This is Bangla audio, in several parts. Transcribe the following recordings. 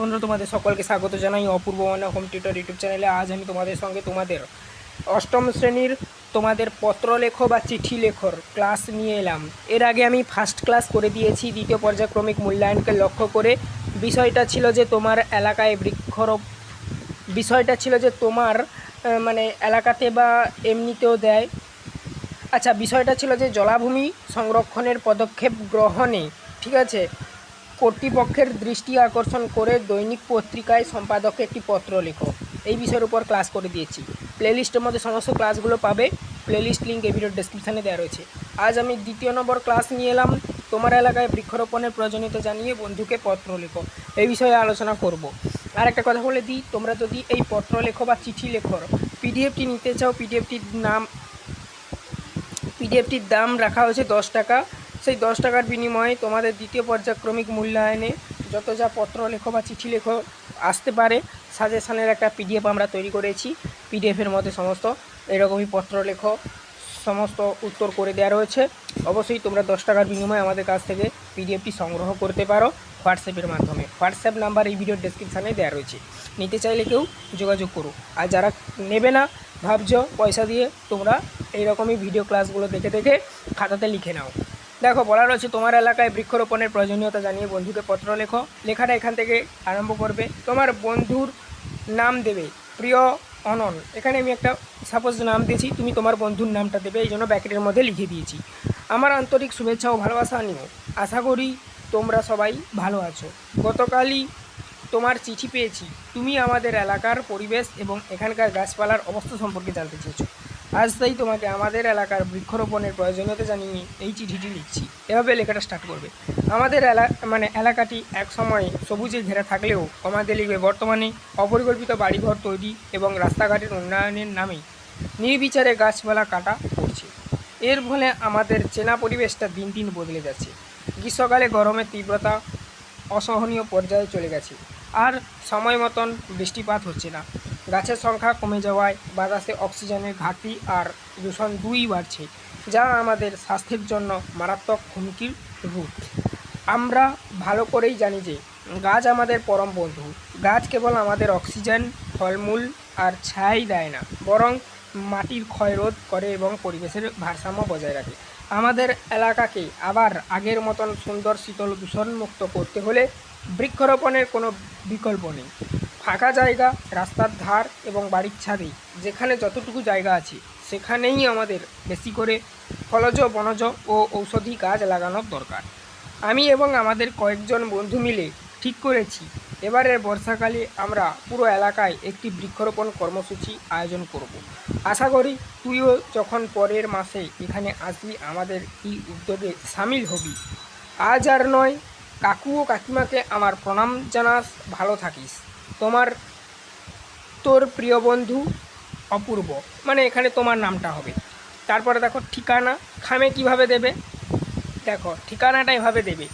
বন্ধুরা, তোমাদের সকলকে স্বাগত জানাই অপূর্ব মানে হোম টিউটর ইউটিউব চ্যানেলে। আজ আমি তোমাদের সঙ্গে তোমাদের অষ্টম শ্রেণীর তোমাদের পত্র লেখো বা চিঠি লেখর ক্লাস নিয়ে এলাম। এর আগে আমি ফার্স্ট ক্লাস করে দিয়েছি দ্বিতীয় পর্যায়ক্রমিক মূল্যায়নকে লক্ষ্য করে। বিষয়টা ছিল যে তোমার এলাকায় বিষয়টা ছিল যে তোমার মানে এলাকাতে বা এমনিতেও দেয়। আচ্ছা, বিষয়টা ছিল যে জলাভূমি সংরক্ষণের পদক্ষেপ গ্রহণে, ঠিক আছে, কর্তৃপক্ষের দৃষ্টি আকর্ষণ করে দৈনিক পত্রিকায় সম্পাদককে একটি পত্র লেখো। এই বিষয়ের উপর ক্লাস করে দিয়েছি। প্লেলিস্টের মধ্যে সমস্ত ক্লাসগুলো পাবে। প্লেলিস্ট লিঙ্ক এই ভিডিওর ডেসক্রিপশানে দেওয়া রয়েছে। আজ আমি দ্বিতীয় নম্বর ক্লাস নিয়ে এলাম। তোমার এলাকায় বৃক্ষরোপণের প্রয়োজনীয়তা জানিয়ে বন্ধুকে পত্র লেখো, এই বিষয়ে আলোচনা করব। আর একটা কথা বলে দিই, তোমরা যদি এই পত্র লেখো বা চিঠি লেখোর পিডিএফটি নিতে চাও, পিডিএফটির দাম রাখা হয়েছে 10 টাকা। সেই 10 টাকার বিনিময়ে তোমাদের দ্বিতীয় পর্যায়ক্রমিক মূল্যায়নে যত যা পত্র লেখো বা চিঠি লেখো আসতে পারে, সাজেশানের একটা পিডিএফ আমরা তৈরি করেছি। পিডিএফের মধ্যে সমস্ত এরকমই পত্র লেখো সমস্ত উত্তর করে দেওয়া রয়েছে। অবশ্যই তোমরা 10 টাকার বিনিময়ে আমাদের কাছ থেকে পিডিএফটি সংগ্রহ করতে পারো হোয়াটসঅ্যাপের মাধ্যমে। হোয়াটসঅ্যাপ নাম্বার এই ভিডিওর ডেসক্রিপশানে দেওয়া রয়েছে। নিতে চাইলে কেউ যোগাযোগ করো। আর যারা নেবে না ভাবছো পয়সা দিয়ে, তোমরা এইরকমই ভিডিও ক্লাসগুলো দেখে দেখে খাতাতে লিখে নাও। দেখো, বলা রয়েছে তোমার এলাকায় বৃক্ষরোপণের প্রয়োজনীয়তা জানিয়ে বন্ধুকে পত্র লেখো। লেখাটা এখান থেকে আরম্ভ করবে। তোমার বন্ধুর নাম দেবে প্রিয় অনন। এখানে আমি একটা সাপোজ নাম দিয়েছি, তুমি তোমার বন্ধুর নামটা দেবে, এই জন্য ব্র্যাকেটের মধ্যে লিখে দিয়েছি। আমার আন্তরিক শুভেচ্ছা ও ভালোবাসা নিও। আশা করি তোমরা সবাই ভালো আছো। গতকালই তোমার চিঠি পেয়েছি। তুমি আমাদের এলাকার পরিবেশ এবং এখানকার গাছপালার অবস্থা সম্পর্কে জানতে চেয়েছো। আজ তাই তোমাকে আমাদের এলাকার বৃক্ষরোপণের প্রয়োজনীয়তা জানিয়ে এই চিঠিটি লিখছি। এভাবে লেখাটা স্টার্ট করবে। আমাদের এলাকাটি এক সময় সবুজে ঘেরা থাকলেও আমাদের লিখবে বর্তমানে অপরিকল্পিত বাড়িঘর তৈরি এবং রাস্তাঘাটের উন্নয়নের নামে নির্বিচারে গাছপালা কাটা পড়ছে। এর ফলে আমাদের চেনা পরিবেশটা দিন দিন বদলে যাচ্ছে। গ্রীষ্মকালে গরমের তীব্রতা অসহনীয় পর্যায়ে চলে গেছে। আর সময় মতন বৃষ্টিপাত হচ্ছে না। গাছের সংখ্যা কমে যাওয়ায় বাতাসে অক্সিজেনের ঘাটতি আর দূষণ দুই বাড়ছে, যা আমাদের স্বাস্থ্যের জন্য মারাত্মক হুমকির রূপ। আমরা ভালো করেই জানি যে গাছ আমাদের পরম বন্ধু। গাছ কেবল আমাদের অক্সিজেন, ফলমূল আর ছাই দেয় না, বরং মাটির ক্ষয়রোধ করে এবং পরিবেশের ভারসাম্য বজায় রাখে। আমাদের এলাকাকে আবার আগের মতন সুন্দর, শীতল, দূষণমুক্ত করতে হলে বৃক্ষরোপণের কোনো বিকল্প নেই। ফাঁকা জায়গা, রাস্তার ধার এবং বাড়ির ছাদে যেখানে যতটুকু জায়গা আছে সেখানেই আমাদের বেশি করে ফলজ, বনজ ও ঔষধি গাছ লাগানোর দরকার। আমি এবং আমাদের কয়েকজন বন্ধু মিলে ঠিক করেছি এবারের বর্ষাকালে আমরা পুরো এলাকায় একটি বৃক্ষরোপণ কর্মসূচি আয়োজন করব। আশা করি তুইও যখন পরের মাসে এখানে আসবি আমাদের এই উদ্যোগে সামিল হবি। আজ আর নয়, কাকু ও কাকিমাকে আমার প্রণাম জানাস। ভালো থাকিস। তোর প্রিয় বন্ধু অপূর্ব। মানে এখানে তোমার নামটা হবে। তারপরে দেখো ঠিকানা খামে কিভাবে দেবে। দেখো ঠিকানাটা এভাবে দেবে,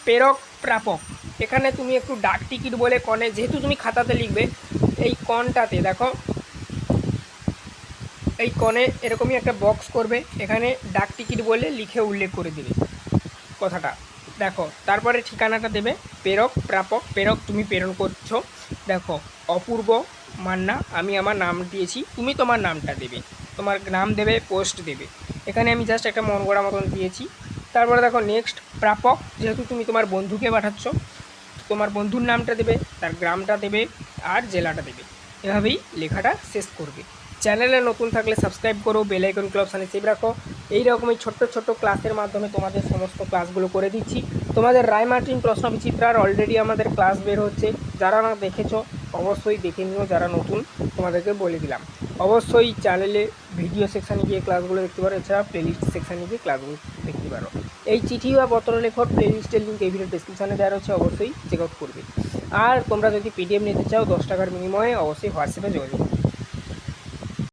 প্রেরক প্রাপক। এখানে তুমি একটু ডাক টিকিট বলে কনে, যেহেতু তুমি খাতাতে লিখবে, এই কনটাতে দেখো, এই কনে এরকমই একটা বক্স করবে, এখানে ডাক টিকিট বলে লিখে উল্লেখ করে দেবে কথাটা। দেখো তারপরে ঠিকানাটা দেবে, প্রেরক প্রাপক। প্রেরক তুমি প্রেরণ করছো। দেখো অপূর্ব মান্না, আমি আমার নাম দিয়েছি, তুমি তোমার নামটা দেবে, তোমার নাম দেবে, পোস্ট দেবে। এখানে আমি জাস্ট একটা মন গড়া মতন দিয়েছি। তারপরে দেখো নেক্সট, প্রাপক, যেহেতু তুমি তোমার বন্ধুকে পাঠাচ্ছ, তোমার বন্ধুর নামটা দেবে, তার গ্রামটা দেবে আর জেলাটা দেবে। এভাবেই লেখাটা শেষ করবে। চ্যানেলে নতুন থাকলে সাবস্ক্রাইব করো, বেল আইকনকে অপশানে সেভ রাখো। এই রকমই ছোট্ট ছোট্ট ক্লাসের মাধ্যমে তোমাদের সমস্ত ক্লাসগুলো করে দিচ্ছি। তোমাদের রায়মার্টিন প্রশ্ন বিচিত্রার অলরেডি আমাদের ক্লাস বের হচ্ছে। যারা না দেখেছো অবশ্যই দেখে নিও, যারা নতুন তোমাদেরকে বলে দিলাম। অবশ্যই চ্যানেলে ভিডিও সেকশানে গিয়ে ক্লাসগুলো দেখতে পারো, এছাড়া প্লেলিস্ট সেকশানে গিয়ে ক্লাসগুলো দেখতে পারো। এই চিঠি বা পত্র লেখক প্লেলিস্টের লিঙ্ক এই ভিডিও ডেসক্রিপশানে দেওয়া রয়েছে, অবশ্যই চেক আউট করবে। আর তোমরা যদি পিডিএফ নিতে চাও 10 টাকার বিনিময়ে অবশ্যই হোয়াটসঅ্যাপে যোগাযোগ করবে।